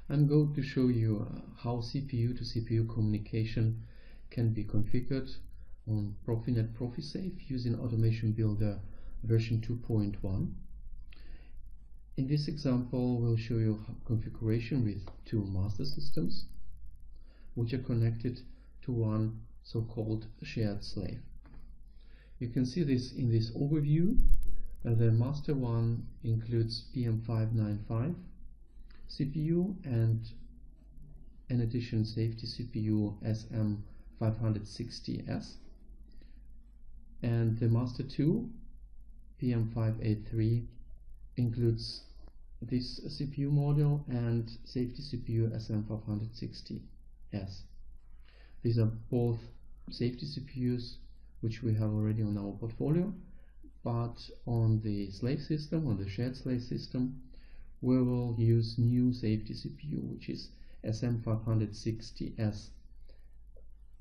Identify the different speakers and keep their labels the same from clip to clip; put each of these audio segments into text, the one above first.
Speaker 1: I'm going to show you how CPU to CPU communication can be configured on Profinet ProfiSafe using Automation Builder version 2.1. In this example, we'll show you configuration with two master systems, which are connected to one so-called shared slave. You can see this in this overview. The master one includes PM595 CPU and in addition safety CPU SM560S, and the master 2 PM583 includes this CPU module and safety CPU SM560S. These are both safety CPUs which we have already on our portfolio, but on the slave system, on the shared slave system, we will use new safety CPU, which is SM560S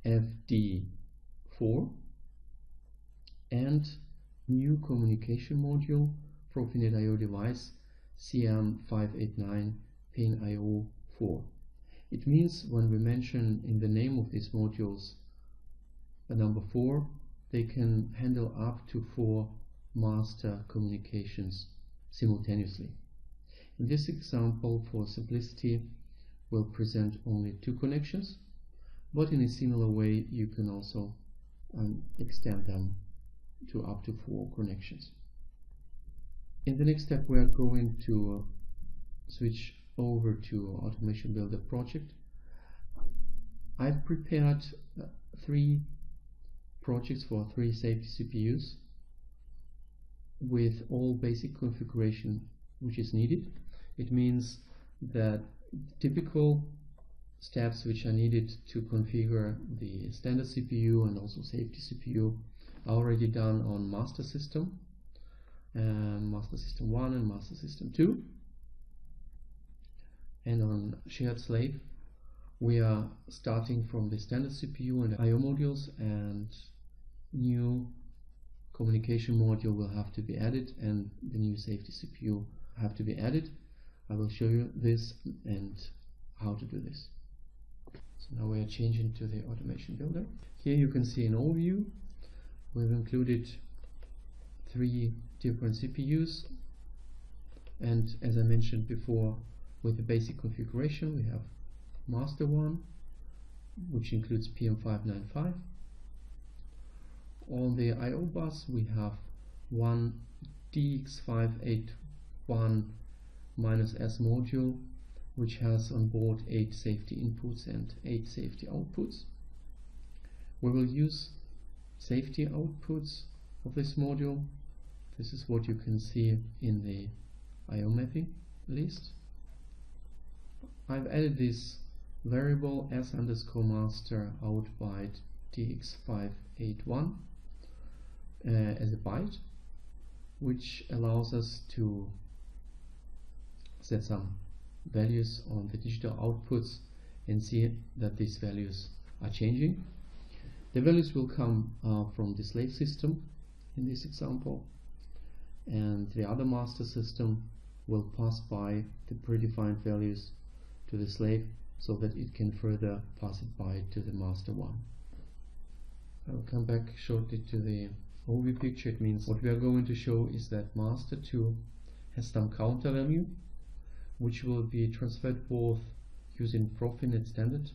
Speaker 1: FD4, and new communication module Profinet IO device CM589 Pin IO4. It means when we mention in the name of these modules a number 4, they can handle up to 4 master communications simultaneously. In this example, for simplicity, we'll present only 2 connections, but in a similar way you can also extend them to up to 4 connections. In the next step, we are going to switch over to Automation Builder project. I've prepared 3 projects for 3 safety CPUs with all basic configuration which is needed. It means that typical steps which are needed to configure the standard CPU and also safety CPU are already done on master system, master system 1 and master system 2. And on shared slave, we are starting from the standard CPU and IO modules, and new communication module will have to be added and the new safety CPU have to be added. I will show you this and how to do this. So now we are changing to the Automation Builder. Here you can see an overview. We've included 3 different CPUs, and as I mentioned before, with the basic configuration we have master 1, which includes PM595. On the IO bus we have one DX581-S module, which has on board 8 safety inputs and 8 safety outputs. We will use safety outputs of this module. This is what you can see in the IO mapping list. I've added this variable s_master out byte DX581 as a byte, which allows us to set some values on the digital outputs and see that these values are changing. The values will come from the slave system in this example, and the other master system will pass by the predefined values to the slave so that it can further pass it by to the master 1. I will come back shortly to the overview picture. It means what we are going to show is that master 2 has some counter value which will be transferred both using Profinet standard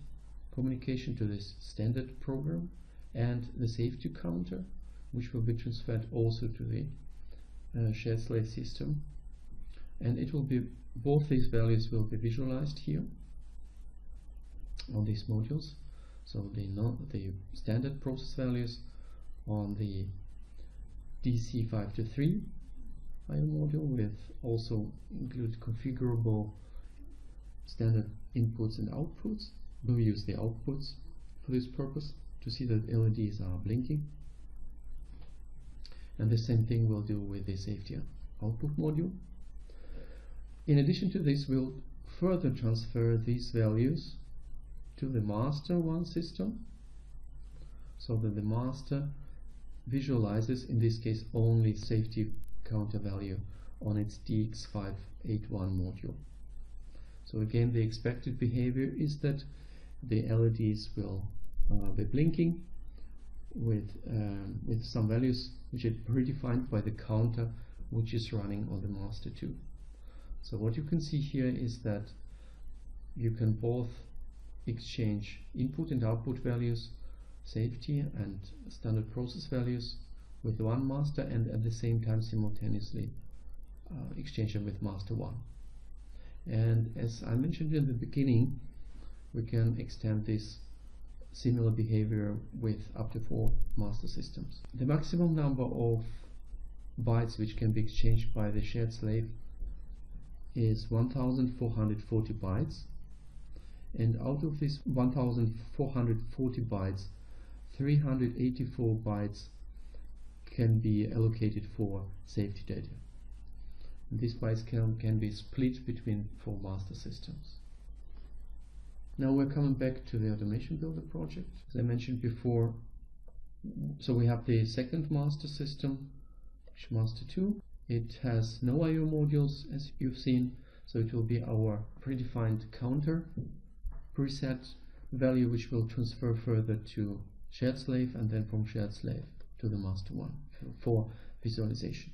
Speaker 1: communication to this standard program, and the safety counter which will be transferred also to the shared slave system, and it will be both these values will be visualized here on these modules. So the standard process values on the DC523 IO module with also include configurable standard inputs and outputs. We'll use the outputs for this purpose to see that LEDs are blinking, and the same thing we'll do with the safety output module. In addition to this, we'll further transfer these values to the master 1 system, so that the master visualizes, in this case, only safety counter value on its DX581 module. So again, the expected behavior is that the LEDs will be blinking with some values which are predefined by the counter which is running on the master 2. So what you can see here is that you can both exchange input and output values, safety and standard process values with one master, and at the same time simultaneously exchange them with master 1. And as I mentioned in the beginning, we can extend this similar behavior with up to 4 master systems. The maximum number of bytes which can be exchanged by the shared slave is 1440 bytes, and out of this 1440 bytes, 384 bytes can be allocated for safety data. And these bytes can be split between 4 master systems. Now we're coming back to the Automation Builder project. As I mentioned before, so we have the second master system, which is master 2. It has no I/O modules, as you've seen, so it will be our predefined counter preset value, which will transfer further to shared slave, and then from shared slave to the master 1 for visualization.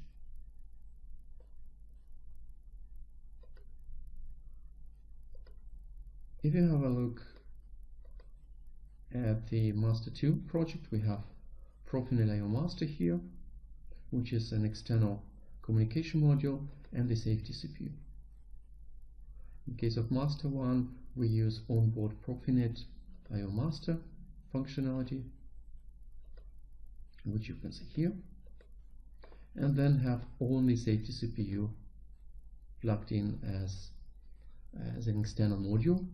Speaker 1: If you have a look at the master 2 project, we have Profinet I/O master here, which is an external communication module, and the safety CPU. In case of master 1, we use onboard Profinet I/O master functionality, which you can see here, and then have only safety CPU plugged in as an external module.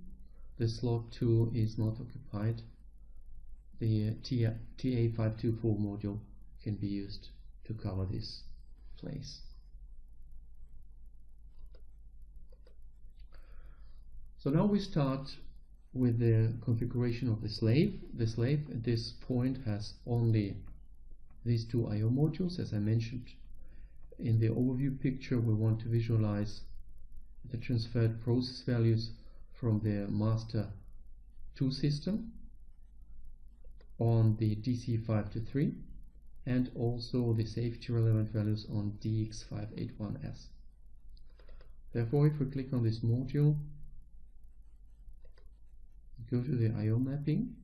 Speaker 1: The slot 2 is not occupied. The TA524 module can be used to cover this place. So now we start with the configuration of the slave. The slave at this point has only these 2 I/O modules. As I mentioned in the overview picture, we want to visualize the transferred process values from the master 2 system on the DC523, and also the safety relevant values on DX581S. Therefore, if we click on this module, go to the I/O mapping,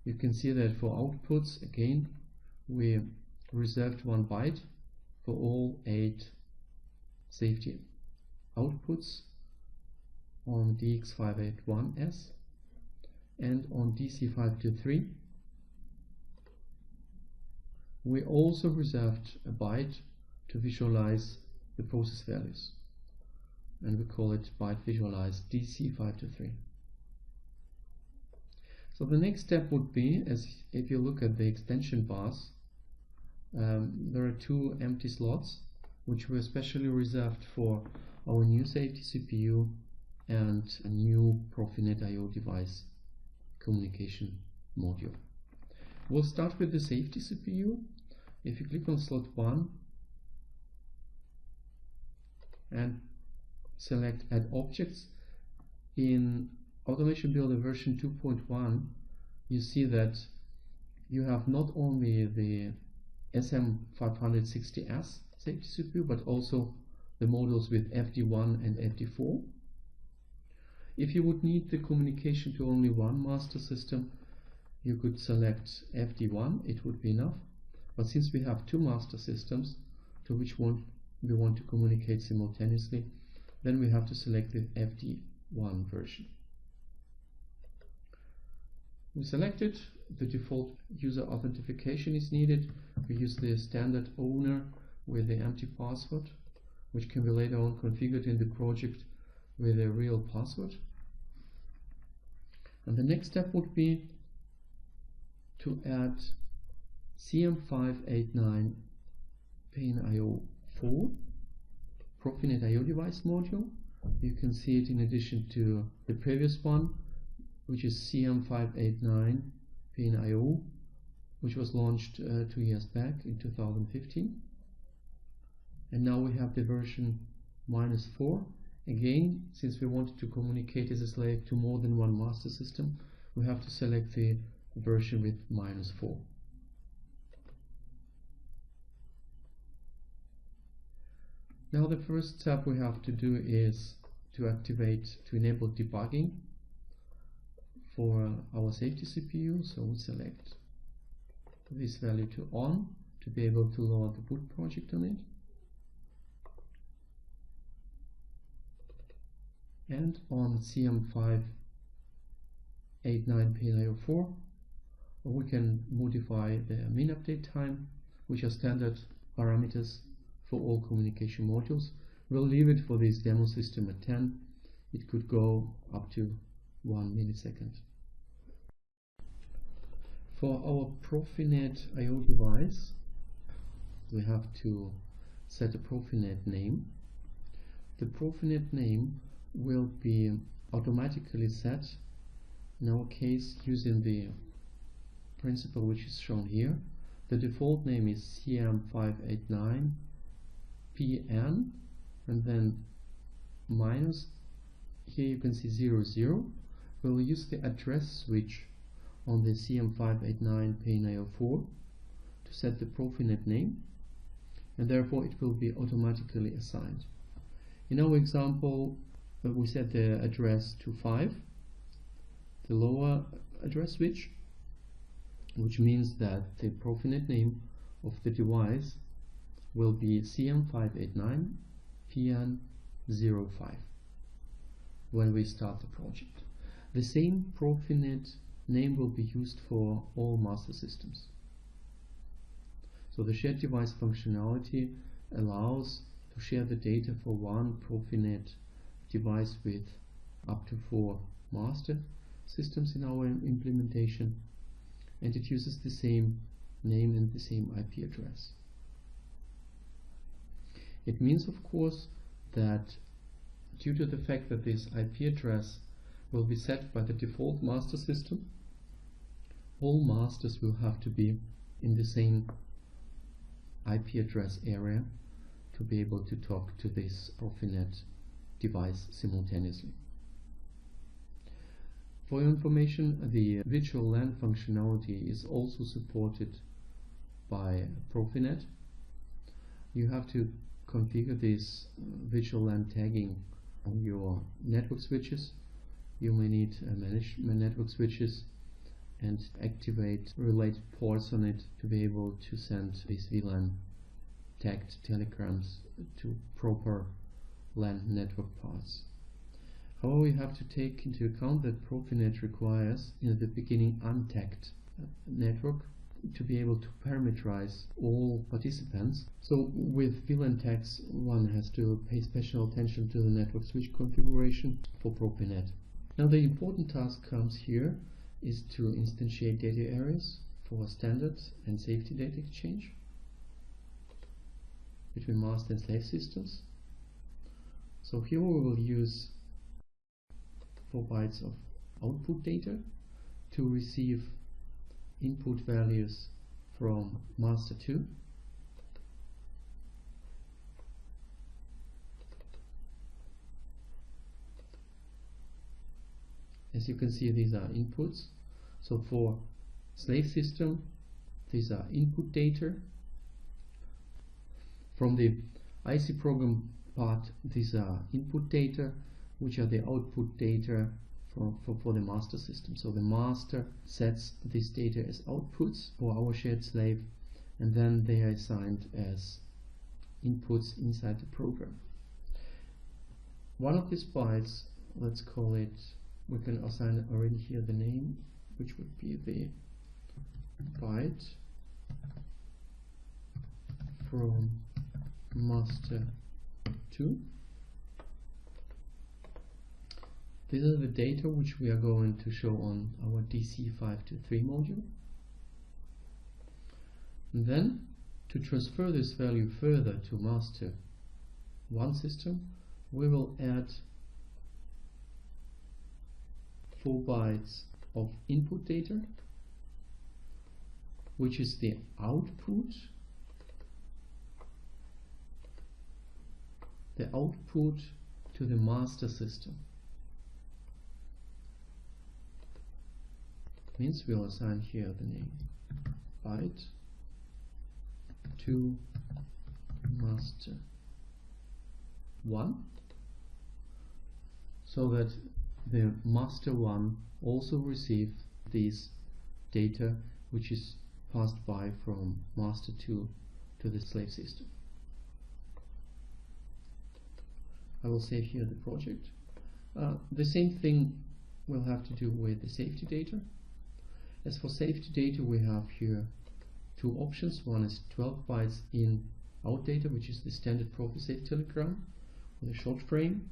Speaker 1: you can see that for outputs, again, we reserved 1 byte for all 8 safety outputs on DX581S, and on DC523 we also reserved a byte to visualize the process values, and we call it byte visualize DC523. So the next step would be, as if you look at the extension bars, there are 2 empty slots which were specially reserved for our new safety CPU and a new Profinet I/O device communication module. We'll start with the safety CPU. If you click on slot 1 and select Add Objects, in Automation Builder version 2.1 you see that you have not only the SM560S safety CPU, but also the modules with FD1 and FD4. If you would need the communication to only one master system, you could select FD1, it would be enough. But since we have 2 master systems to which one we want to communicate simultaneously, then we have to select the FD1 version. We select it, the default user authentication is needed. We use the standard owner with the empty password, which can be later on configured in the project with a real password. And the next step would be to add CM589 PIN-IO4 Profinet I/O device module. You can see it in addition to the previous one, which is CM589 PIN-IO, which was launched 2 years back in 2015. And now we have the version -4, Again, since we wanted to communicate as a slave to more than one master system, we have to select the version with -4. Now the first step we have to do is to enable debugging for our safety CPU. So we select this value to on to be able to load the boot project on it. And on CM589 PLC4, we can modify the min update time, which are standard parameters for all communication modules. We'll leave it for this demo system at 10. It could go up to 1 millisecond. For our Profinet I/O device, we have to set a Profinet name. The Profinet name will be automatically set, in our case, using the principle which is shown here. The default name is CM589 PN, and then minus, here you can see 00. We'll use the address switch on the CM589 PNIO4 to set the Profinet name, and therefore it will be automatically assigned. In our example, we set the address to 5, the lower address switch, which means that the Profinet name of the device will be CM589 PN05 when we start the project. The same Profinet name will be used for all master systems. So the shared device functionality allows to share the data for one Profinet device with up to 4 master systems in our implementation, and it uses the same name and the same IP address. It means, of course, that due to the fact that this IP address will be set by the default master system, all masters will have to be in the same IP address area to be able to talk to this Profinet device simultaneously. For your information, the virtual LAN functionality is also supported by Profinet. You have to configure this virtual LAN tagging on your network switches. You may need manage network switches and activate related ports on it to be able to send these VLAN tagged telegrams to proper LAN network paths. However, we have to take into account that Profinet requires in the beginning untagged network to be able to parameterize all participants. So with VLAN tags, one has to pay special attention to the network switch configuration for Profinet. Now the important task comes here is to instantiate data areas for standard and safety data exchange between master and slave systems. So here we will use 4 bytes of output data to receive input values from master 2. As you can see, these are inputs. So for slave system, these are input data. From the IC program part, these are input data, which are the output data for the master system. So the master sets this data as outputs for our shared slave, and then they are assigned as inputs inside the program. One of these bytes, let's call it, we can assign already here the name, which would be the byte from master 2. These are the data which we are going to show on our DC523 module. And then, to transfer this value further to master 1 system, we will add 4 bytes of input data, which is the output. The output to the master system. Means we'll assign here the name byte to master 1, so that the master 1 also receives these data which is passed by from master 2 to the slave system. I will save here the project. The same thing we'll have to do with the safety data. As for safety data, we have here two options. One is 12 bytes in out data, which is the standard ProfiSafe telegram with a short frame,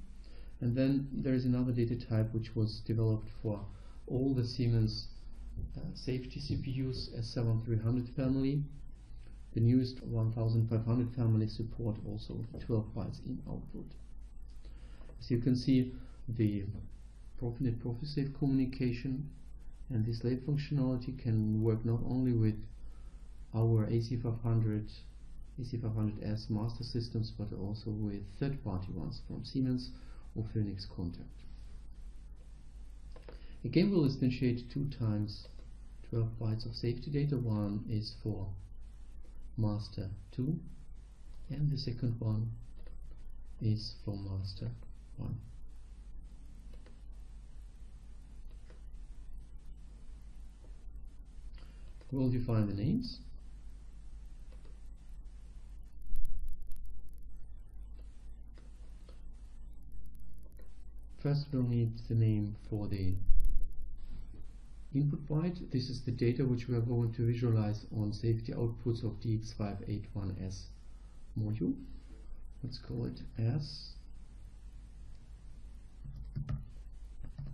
Speaker 1: and then there is another data type which was developed for all the Siemens safety CPUs, S7300 family. The newest 1500 family support also 12 bytes in output. As you can see, the Profinet ProfiSafe communication and the slave functionality can work not only with our AC500, AC500S master systems, but also with third-party ones from Siemens or Phoenix Contact. Again, we'll instantiate 2 times 12 bytes of safety data. One is for master 2 and the second one is for master 1. We'll define the names. First we'll need the name for the input byte. This is the data which we are going to visualize on safety outputs of DX581S module. Let's call it S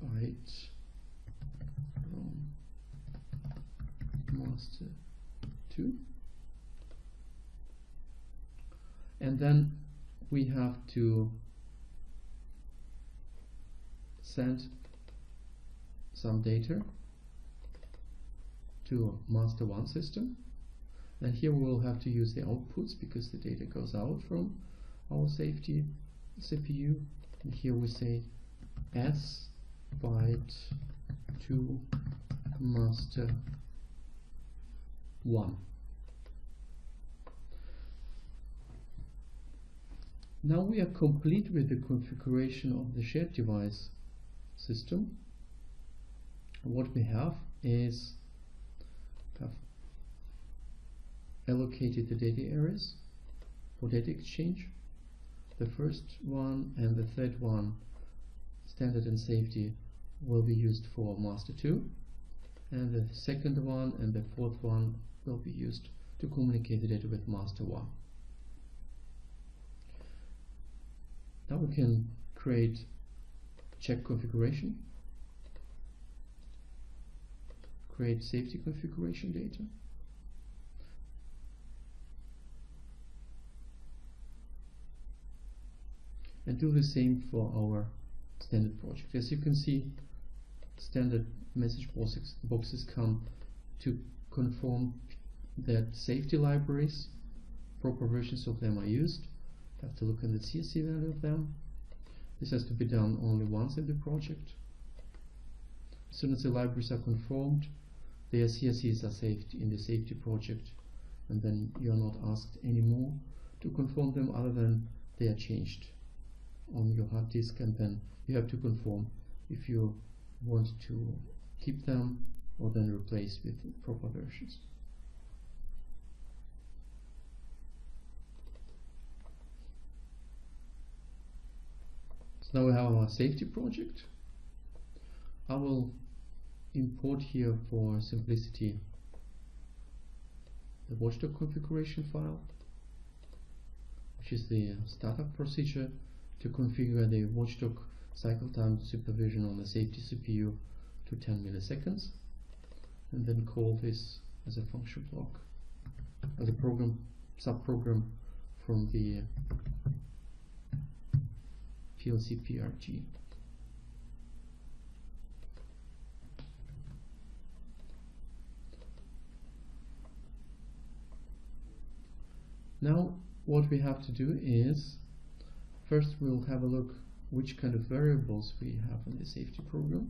Speaker 1: byte from master 2, and then we have to send some data to master 1 system, and here we will have to use the outputs because the data goes out from our safety CPU, and here we say S byte to master 1. Now we are complete with the configuration of the shared device system. What we have is allocated the data areas for data exchange. The first one and the third one, standard and safety, will be used for master 2, and the second one and the fourth one will be used to communicate the data with master 1. Now we can create check configuration, create safety configuration data, and do the same for our standard project. As you can see, standard message boxes come to confirm that safety libraries, proper versions of them are used. You have to look at the CSC value of them. This has to be done only once in the project. As soon as the libraries are confirmed, their CSCs are saved in the safety project, and then you are not asked anymore to confirm them other than they are changed on your hard disk, and then you have to confirm if you want to keep them or then replace with proper versions. So now we have our safety project. I will import here for simplicity the watchdog configuration file, which is the startup procedure to configure the watchdog cycle time supervision on the safety CPU to 10 milliseconds, and then call this as a function block, as a program subprogram from the PLC PRG. Now what we have to do is, first we'll have a look which kind of variables we have in the safety program.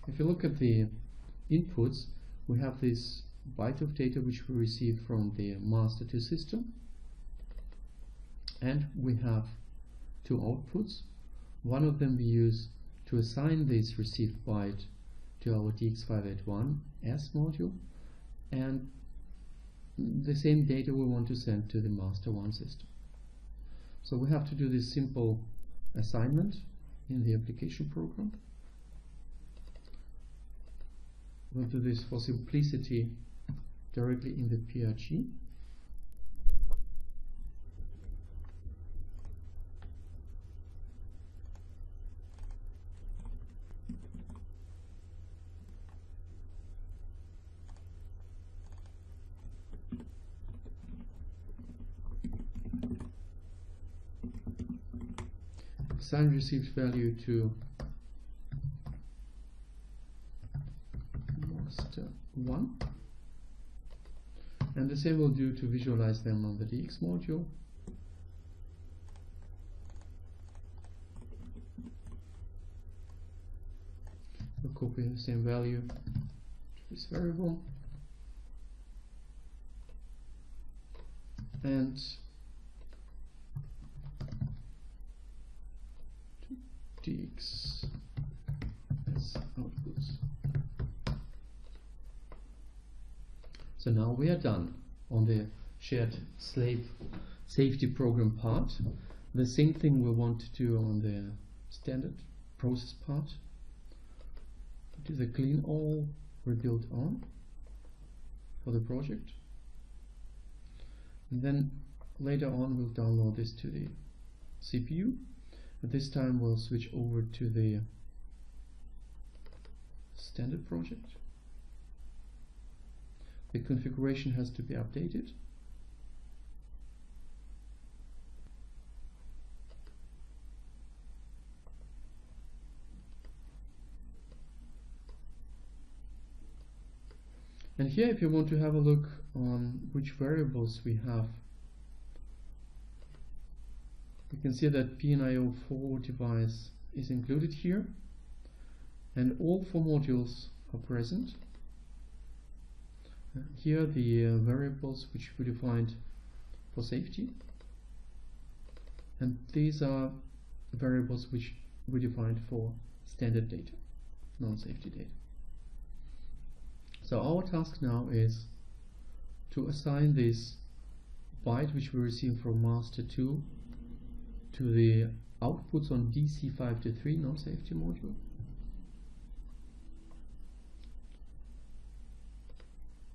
Speaker 1: If you look at the inputs, we have this byte of data which we receive from the master2 system, and we have two outputs. One of them we use to assign this received byte to our DX581S module, and the same data we want to send to the master1 system. So we have to do this simple assignment in the application program. We'll do this for simplicity directly in the PRG. Assign received value to master1, and the same will do to visualize them on the DX module. We'll copy the same value to this variable and DX as outputs. So now we are done on the shared safety program part. The same thing we want to do on the standard process part. Do the clean all, rebuild on for the project. And then later on we'll download this to the CPU. At this time we'll switch over to the standard project. The configuration has to be updated. And here, if you want to have a look on which variables we have, you can see that PNIO4 device is included here, and all four modules are present. Here are the variables which we defined for safety, and these are variables which we defined for standard data, non-safety data. So our task now is to assign this byte which we receive from master2 to the outputs on DC523 non-safety module.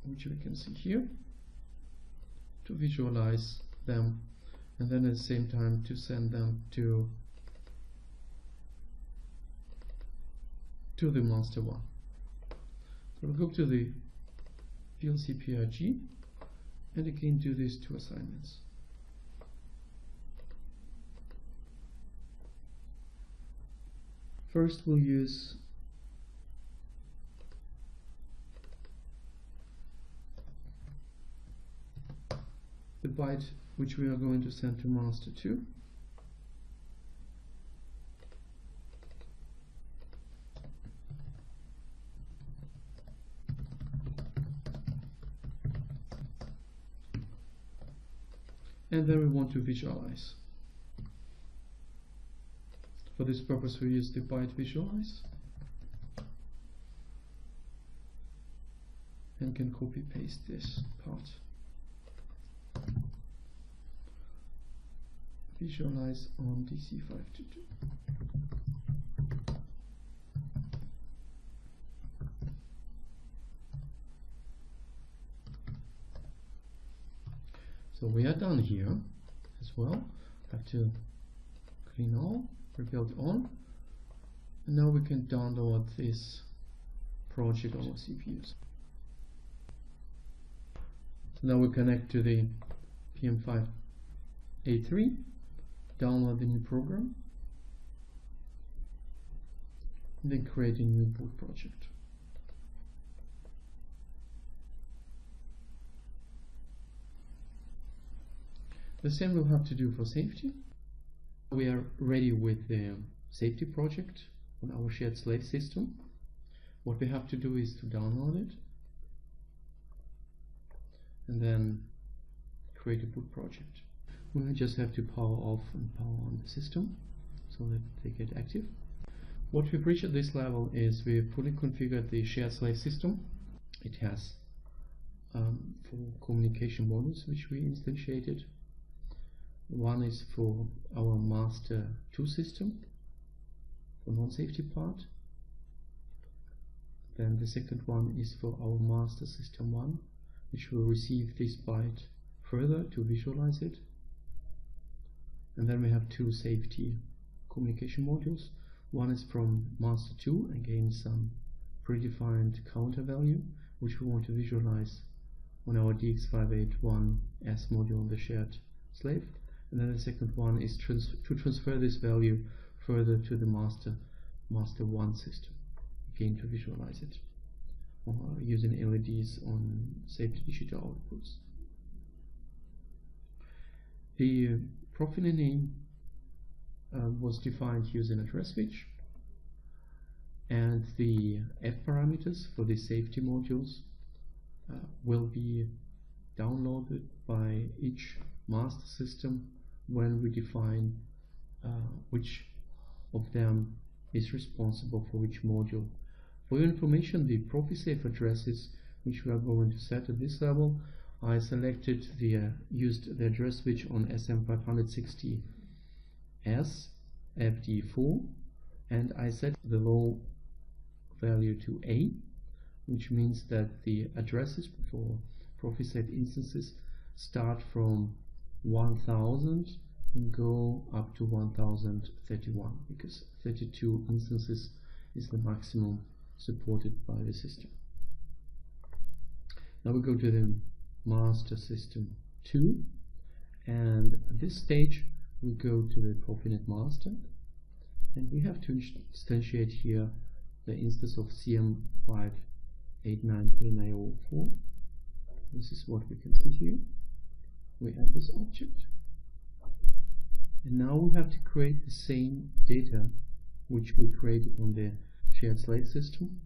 Speaker 1: Which we can see here, to visualize them, and then at the same time to send them to the master1. So we'll go to the PLC PRG and again do these two assignments. First we'll use the byte which we are going to send to master2. And then we want to visualize. For this purpose we use the byte visualize and can copy paste this part. Visualize on DC522. So we are done here as well. Have to clean all, rebuild on, and now we can download this project on our CPUs. So now we connect to the PM5A3, download the new program, and then create a new boot project. The same we'll have to do for safety. We are ready with the safety project on our shared slave system. What we have to do is to download it and then create a boot project. We just have to power off and power on the system so that they get active. What we've reached at this level is we've fully configured the shared slave system. It has 4 communication modules which we instantiated. One is for our master 2 system, for non-safety part. Then the second one is for our master system 1, which will receive this byte further to visualize it. And then we have 2 safety communication modules. One is from master 2, again some predefined counter value, which we want to visualize on our DX581S module on the shared slave. And then the second one is to transfer this value further to the master 1 system, again to visualize it using LEDs on safety digital outputs. The Profinet name was defined using address switch, and the F parameters for the safety modules will be downloaded by each master system when we define which of them is responsible for which module. For your information, the ProfiSafe addresses which we are going to set at this level, I selected used the address switch on SM560S FD4, and I set the low value to A, which means that the addresses for ProfiSafe instances start from 1000 and go up to 1031, because 32 instances is the maximum supported by the system. Now we go to the master system 2, and at this stage we go to the Profinet master, and we have to instantiate here the instance of CM589NIO4. This is what we can see here. We add this object, and now we have to create the same data which we created on the shared slave system.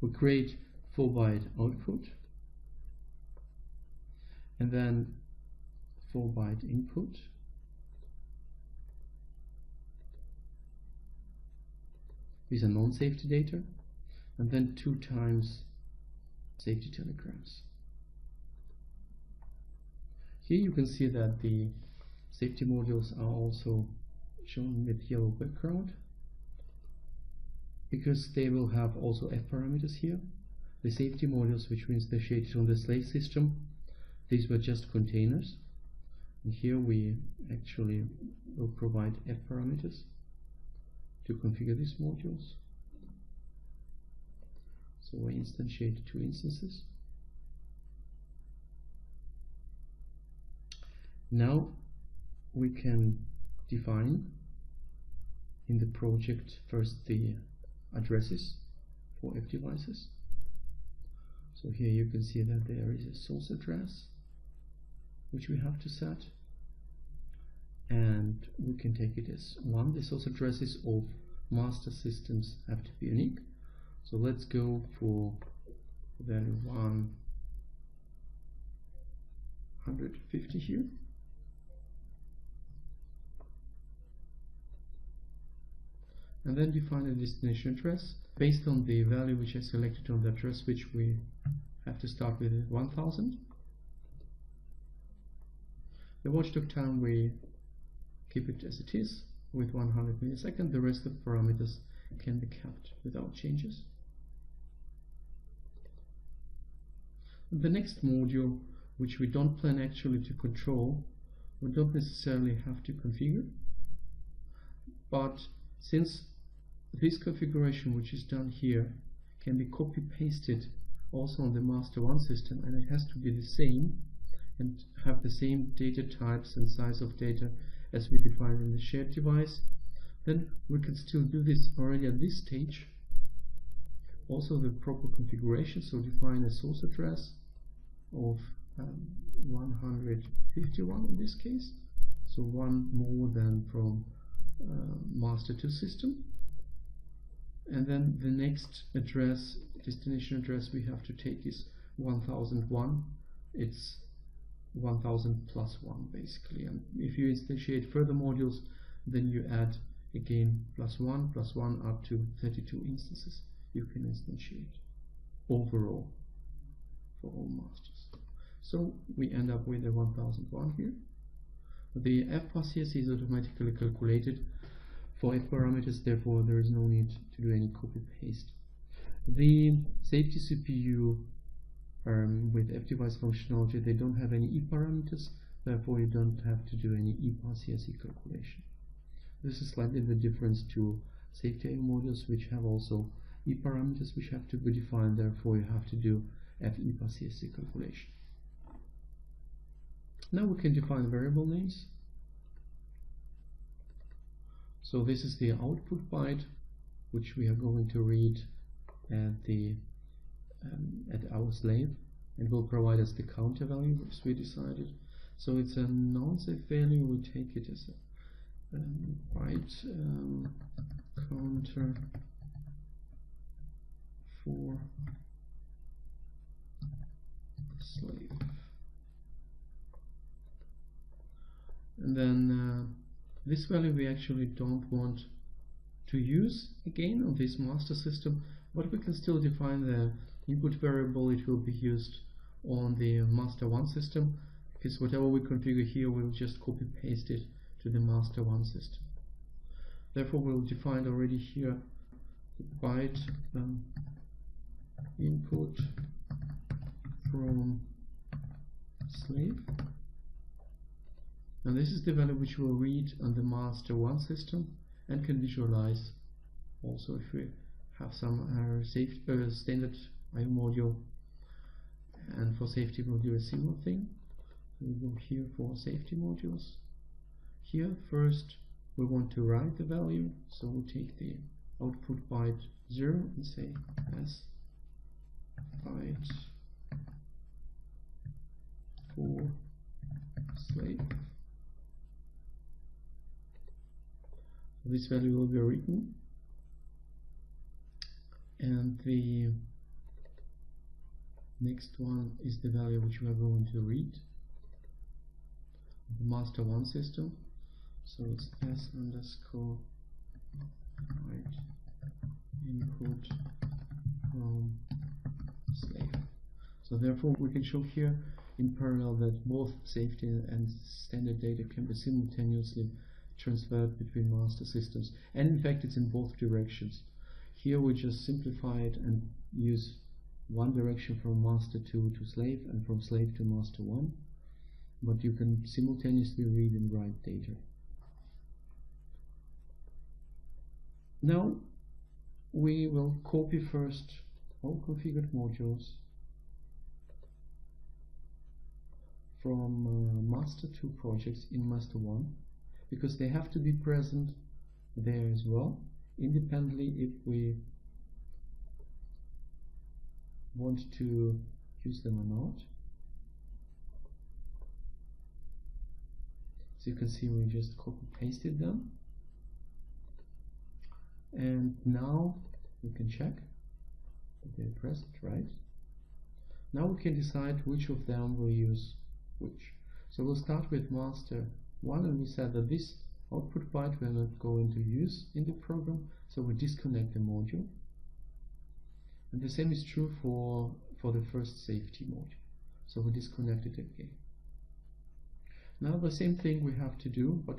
Speaker 1: We create 4-byte output and then 4-byte input, these are non-safety data, and then 2 times safety telegrams. Here you can see that the safety modules are also shown with yellow background, because they will have also F parameters here. The safety modules which we instantiated on the slave system, these were just containers, and here we actually will provide F parameters to configure these modules. So we instantiate 2 instances. Now we can define in the project first the addresses for F devices. So here you can see that there is a source address which we have to set, and we can take it as 1. The source addresses of master systems have to be unique. So let's go for value 150 here. And then define a destination address based on the value which I selected on the address which we have to start with 1000. The watchdog time we keep it as it is with 100 milliseconds. The rest of the parameters can be kept without changes. And the next module, which we don't plan actually to control, we don't necessarily have to configure, but since this configuration which is done here can be copy pasted also on the master 1 system, and it has to be the same and have the same data types and size of data as we defined in the shared device, then we can still do this already at this stage also the proper configuration, so define a source address of 151 in this case, so one more than from master to system. And then the next address, destination address we have to take is 1001. It's 1000 plus 1 basically, and if you instantiate further modules, then you add again plus 1 up to 32 instances you can instantiate overall for all masters. So we end up with a 1001 here. The fpass is automatically calculated for f parameters, therefore there is no need to do any copy paste. The safety CPU with f-device functionality, they don't have any e parameters, therefore you don't have to do any ePass calculation. This is slightly the difference to safety IO modules, which have also e parameters which have to be defined, therefore you have to do f-ePass calculation. Now we can define variable names. So this is the output byte which we are going to read at our slave, and will provide us the counter value which we decided. So it's a non-safe value, we take it as a byte counter for slave. And then this value we actually don't want to use again on this master system, but we can still define the input variable. It will be used on the master 1 system, because whatever we configure here we'll just copy paste it to the master 1 system. Therefore we'll define already here the byte input from slave, and this is the value which we'll read on the master 1 system and can visualize also if we have some standard IO module, and for safety we'll do a similar thing. We go here for safety modules. Here first we want to write the value, so we take the output byte 0 and say s byte for slave. This value will be written, and the next one is the value which we are going to read, the master 1 system, so it's s underscore byte input from slave. So therefore we can show here in parallel that both safety and standard data can be simultaneously transferred between master systems, and in fact it's in both directions. Here we just simplify it and use one direction from master 2 to slave and from slave to master 1, but you can simultaneously read and write data. Now we will copy first all configured modules from master 2 projects in master 1, because they have to be present there as well, independently if we want to use them or not. So you can see we just copy pasted them, and now we can check that they're present, right? Now we can decide which of them will use which. So we'll start with master 1, and we said that this output byte we're not going to use in the program, so we disconnect the module. And the same is true for the first safety module, so we disconnect it again. Now the same thing we have to do, but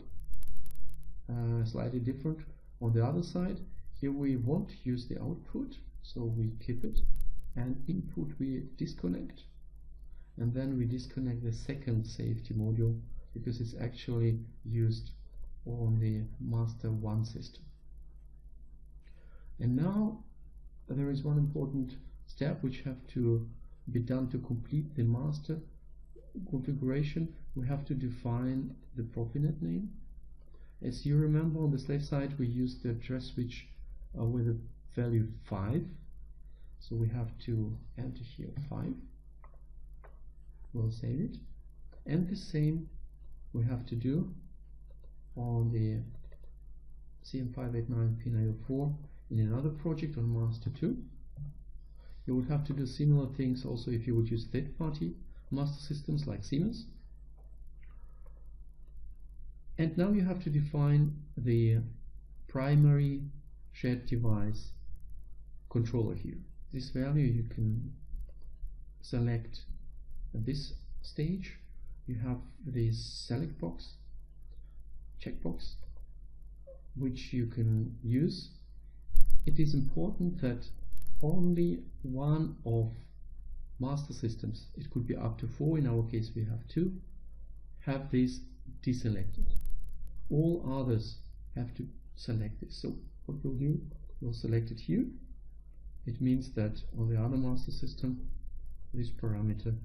Speaker 1: slightly different on the other side. Here we won't use the output, so we keep it, and input we disconnect, and then we disconnect the second safety module because it's actually used on the master 1 system. And now there is one important step which have to be done to complete the master configuration. We have to define the Profinet name. As you remember, on the slave side we used the address switch with the value 5, So we have to enter here 5. We'll save it. And the same we have to do on the CM589 pin IO4 in another project on master 2. You would have to do similar things also if you would use third-party master systems like Siemens. And now you have to define the primary shared device controller here. This value you can select at this stage. You have this select box, checkbox, which you can use. It is important that only one of master systems, it could be up to 4, in our case we have 2, have this deselected. All others have to select this. So what we'll do, we'll select it here. It means that on the other master system this parameter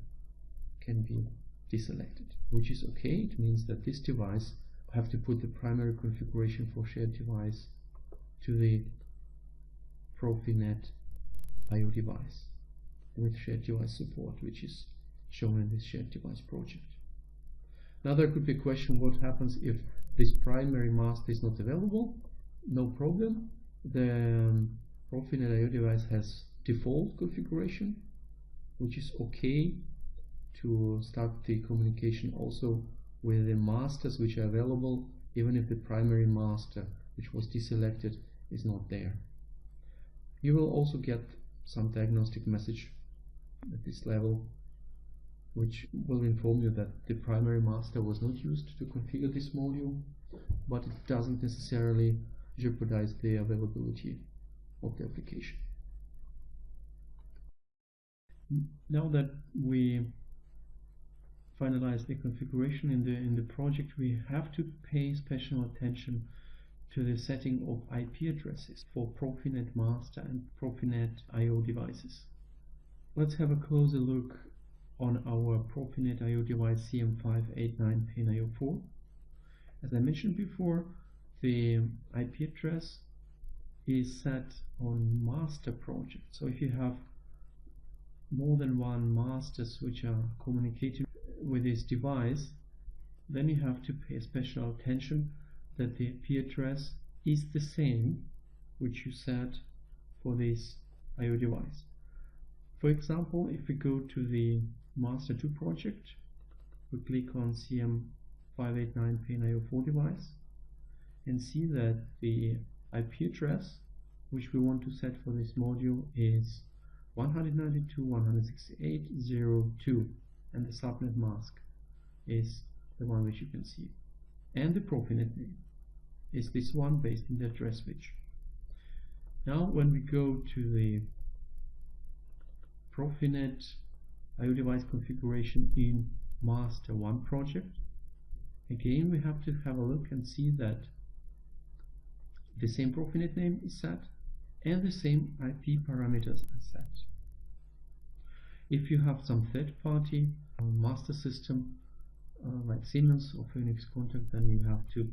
Speaker 1: can be deselected, which is okay. It means that this device have to put the primary configuration for shared device to the Profinet IO device with shared device support, which is shown in this shared device project. Now there could be a question, what happens if this primary master is not available? No problem. The Profinet IO device has default configuration, which is okay to start the communication also with the masters which are available, even if the primary master, which was deselected, is not there. You will also get some diagnostic message at this level, which will inform you that the primary master was not used to configure this module, but it doesn't necessarily jeopardize the availability of the application. Now that we finalize the configuration in the project, we have to pay special attention to the setting of IP addresses for Profinet master and Profinet IO devices. Let's have a closer look on our Profinet IO device CM589 pin IO4. As I mentioned before, the IP address is set on master project. So if you have more than one masters which are communicating with this device, then you have to pay special attention that the IP address is the same which you set for this IO device. For example, if we go to the master 2 project, we click on CM589 pin IO4 device and see that the IP address which we want to set for this module is 192.168.0.2, and the subnet mask is the one which you can see, and the Profinet name is this one based in the address switch. Now when we go to the Profinet IO device configuration in master 1 project, again we have to have a look and see that the same Profinet name is set and the same IP parameters are set. If you have some third-party master system like Siemens or Phoenix Contact, then you have to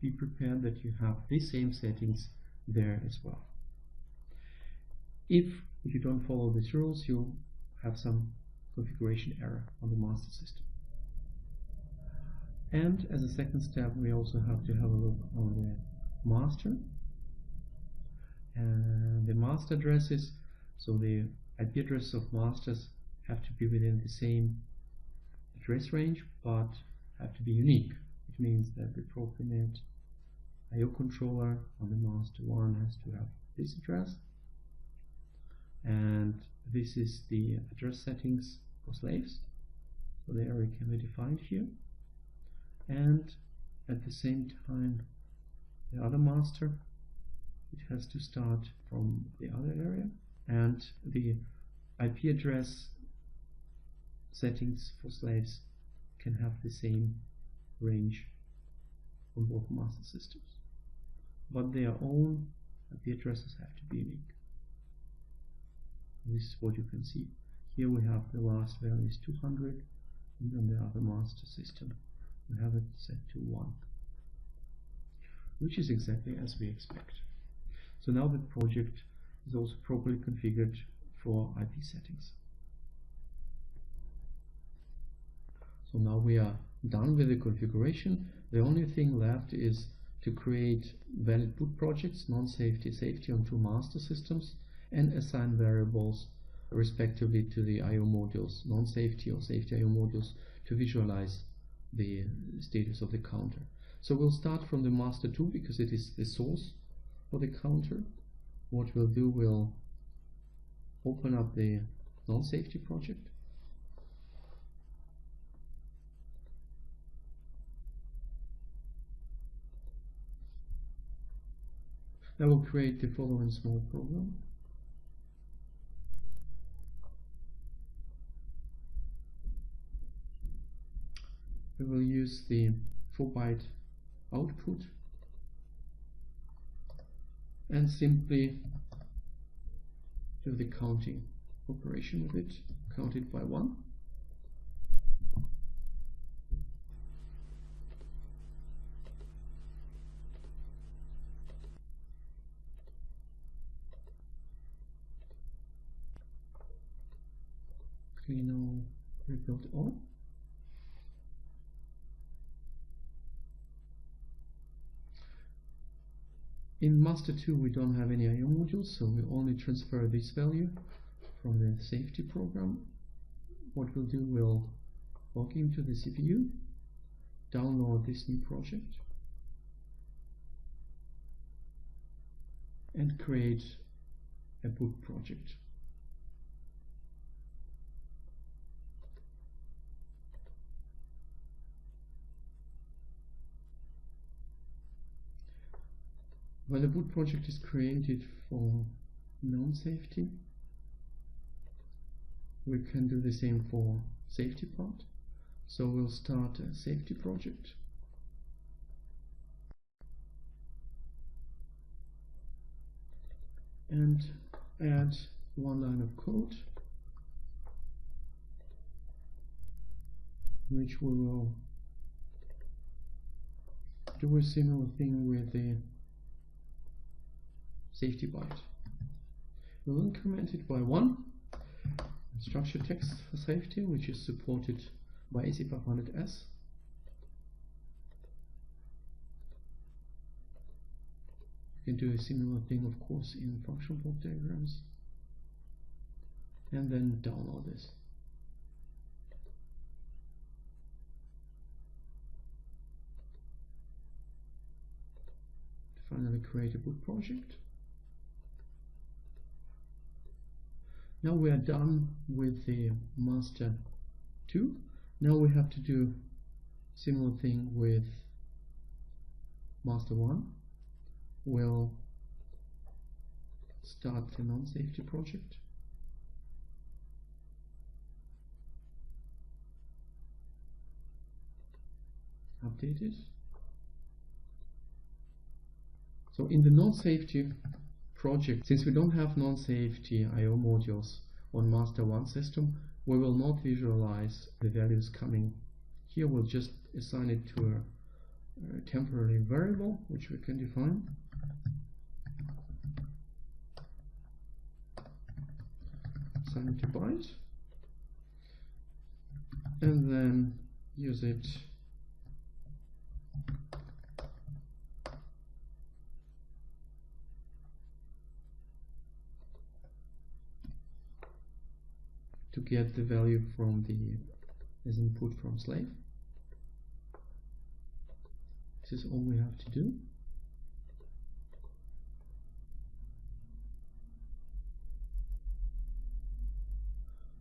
Speaker 1: be prepared that you have the same settings there as well. If you don't follow these rules, you'll have some configuration error on the master system. And as a second step, we also have to have a look on the master and the master addresses. So the IP addresses of masters have to be within the same address range, but have to be unique. It means that the Profinet IO controller on the master 1 has to have this address, and this is the address settings for slaves, so the area can be defined here. And at the same time, the other master, it has to start from the other area, and the IP address settings for slaves can have the same range on both master systems, but their own IP addresses have to be unique. This is what you can see. Here we have the last value is 200, and on the other master system we have it set to 1, which is exactly as we expect. So now the project is also properly configured for IP settings. So now we are done with the configuration. The only thing left is to create valid boot projects, non-safety, safety on two master systems, and assign variables respectively to the I/O modules, non-safety or safety I/O modules, to visualize the status of the counter. So we'll start from the master 2 because it is the source for the counter. What we'll do, we'll open up the non-safety project. I will create the following small program. We will use the 4-byte output and simply do the counting operation with it. Count it by 1. Okay, now rebuild all. In master 2 we don't have any I/O modules, so we only transfer this value from the safety program. What we'll do, we'll log into the CPU, download this new project, and create a boot project. When the boot project is created for non-safety, we can do the same for safety part. So we'll start a safety project. And add one line of code, which we will do a similar thing with the safety byte. We'll increment it by 1. Structure text for safety, which is supported by AC500S. You can do a similar thing, of course, in functional block diagrams. And then download this. Finally create a boot project. Now we are done with the master 2. Now we have to do similar thing with master 1. We'll start the non-safety project. Update it. So in the non-safety project, since we don't have non-safety I/O modules on master 1 system, we will not visualize the values coming here. We'll just assign it to a temporary variable, which we can define. Assign it to byte, and then use it to get the value from the as input from slave. This is all we have to do.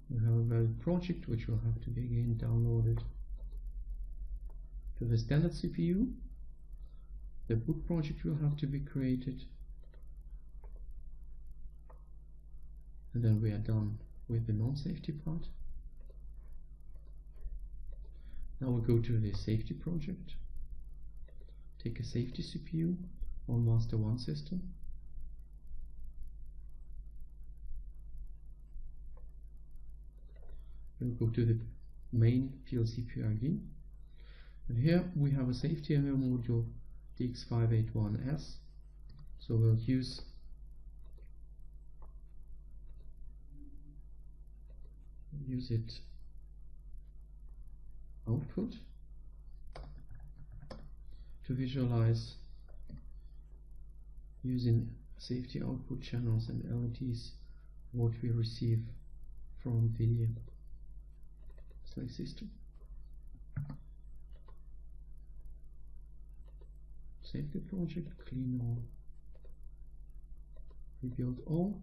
Speaker 1: We have a valid project which will have to be again downloaded to the standard CPU. The boot project will have to be created, and then we are done with the non-safety part. Now we go to the safety project. Take a safety CPU on master 1 system. We'll go to the main PLC PRD, and here we have a safety I/O module DX581S. So we'll use use it output to visualize using safety output channels and LEDs what we receive from the slave system. Save the project, clean all, rebuild all.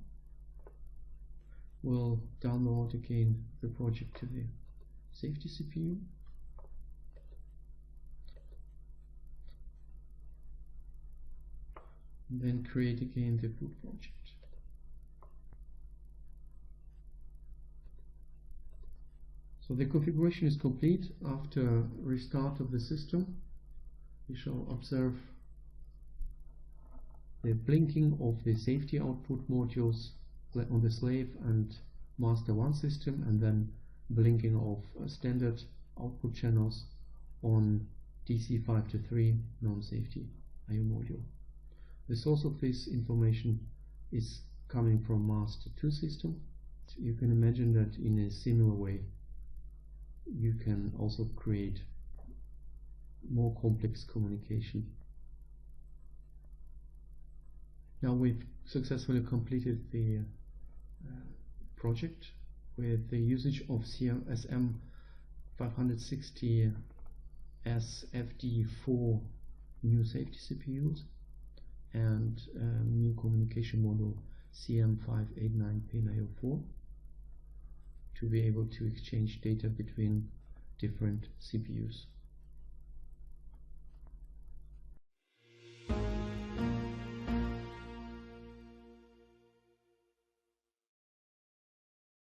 Speaker 1: We'll download again the project to the safety CPU. And then create again the boot project. So the configuration is complete. After restart of the system, we shall observe the blinking of the safety output modules on the slave and master 1 system, and then blinking of standard output channels on DC5 non-safety I/O module. The source of this information is coming from master 2 system. So you can imagine that in a similar way you can also create more complex communication. Now we've successfully completed the project with the usage of SM560 SFD4 new safety CPUs and new communication module CM589P904 to be able to exchange data between different CPUs.